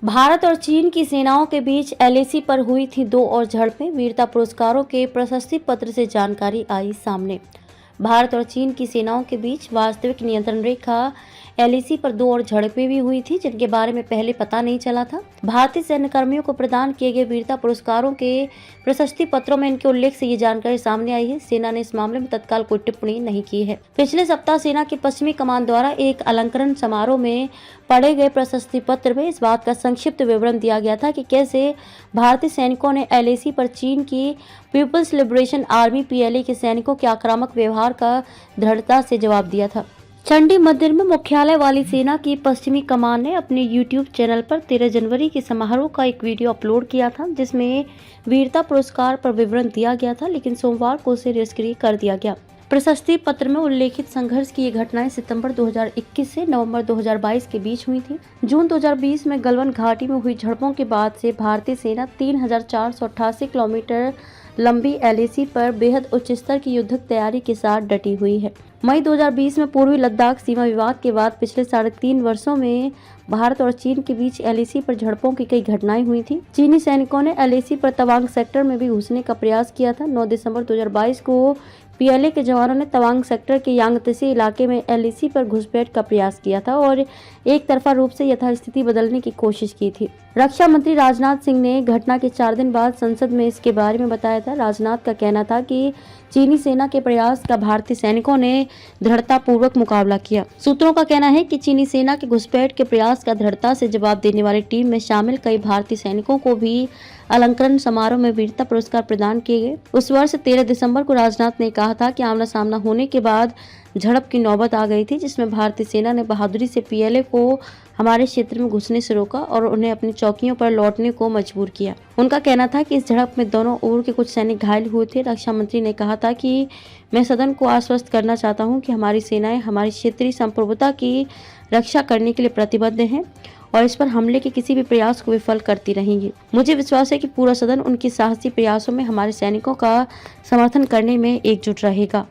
भारत और चीन की सेनाओं के बीच एलएसी पर हुई थी दो और झड़पें। वीरता पुरस्कारों के प्रशस्ति पत्र से जानकारी आई सामने। भारत और चीन की सेनाओं के बीच वास्तविक नियंत्रण रेखा एलएसी पर दो और झड़पें भी हुई थी, जिनके बारे में पहले पता नहीं चला था। भारतीय सैन्य कर्मियों को प्रदान किए गए वीरता पुरस्कारों के प्रशस्ति पत्रों में इनके उल्लेख से ये जानकारी सामने आई है। सेना ने इस मामले में तत्काल कोई टिप्पणी नहीं की है। पिछले सप्ताह सेना की पश्चिमी कमान द्वारा एक अलंकरण समारोह में पढ़े गए प्रशस्ति पत्र में इस बात का संक्षिप्त विवरण दिया गया था कि कैसे भारतीय सैनिकों ने एलएसी पर चीन की पीपुल्स लिबरेशन आर्मी पीएलए के सैनिकों के आक्रामक व्यवहार का दृढ़ता से जवाब दिया था। चंडी मंदिर में मुख्यालय वाली सेना की पश्चिमी कमान ने अपने यूट्यूब चैनल पर 13 जनवरी के समारोह का एक वीडियो अपलोड किया था, जिसमें वीरता पुरस्कार पर विवरण दिया गया था, लेकिन सोमवार को उसे निष्क्रिय कर दिया गया। प्रशस्ति पत्र में उल्लेखित संघर्ष की ये घटनाएं सितंबर 2021 से नवंबर 2022 के बीच हुई थी। जून 2020 में गलवान घाटी में हुई झड़पों के बाद से भारतीय सेना 3488 किलोमीटर लंबी एलएसी पर बेहद उच्च स्तर की युद्धक तैयारी के साथ डटी हुई है। मई 2020 में पूर्वी लद्दाख सीमा विवाद के बाद पिछले 3.5 वर्षों में भारत और चीन के बीच एलएसी पर झड़पों की कई घटनाएं हुई थी। चीनी सैनिकों ने एलएसी पर तवांग सेक्टर में भी घुसने का प्रयास किया था। 9 दिसंबर 2022 को पीएलए के जवानों ने तवांग सेक्टर के यांगत्से इलाके में एलएसी पर घुसपैठ का प्रयास किया था और एक तरफा रूप से यथास्थिति बदलने की कोशिश की थी। रक्षा मंत्री राजनाथ सिंह ने घटना के 4 दिन बाद संसद में इसके बारे में बताया था। राजनाथ का कहना था कि चीनी सेना के प्रयास का भारतीय सैनिकों ने दृढ़ता पूर्वक मुकाबला किया। सूत्रों का कहना है कि चीनी सेना के घुसपैठ के प्रयास का दृढ़ता से जवाब देने वाली टीम में शामिल कई भारतीय सैनिकों को भी अलंकरण समारोह में वीरता पुरस्कार प्रदान किए गए। उस वर्ष 13 दिसंबर को राजनाथ ने कहा था कि आमना सामना होने के बाद झड़प की नौबत आ गई थी, जिसमें भारतीय सेना ने बहादुरी से पीएलए को हमारे क्षेत्र में घुसने से रोका और उन्हें अपनी चौकियों पर लौटने को मजबूर किया। उनका कहना था कि इस झड़प में दोनों ओर के कुछ सैनिक घायल हुए थे। रक्षा मंत्री ने कहा था कि मैं सदन को आश्वस्त करना चाहता हूं कि हमारी सेनाएं हमारी क्षेत्रीय संप्रभुता की रक्षा करने के लिए प्रतिबद्ध हैं और इस पर हमले के किसी भी प्रयास को विफल करती रहेंगी। मुझे विश्वास है कि पूरा सदन उनके साहसी प्रयासों में हमारे सैनिकों का समर्थन करने में एकजुट रहेगा।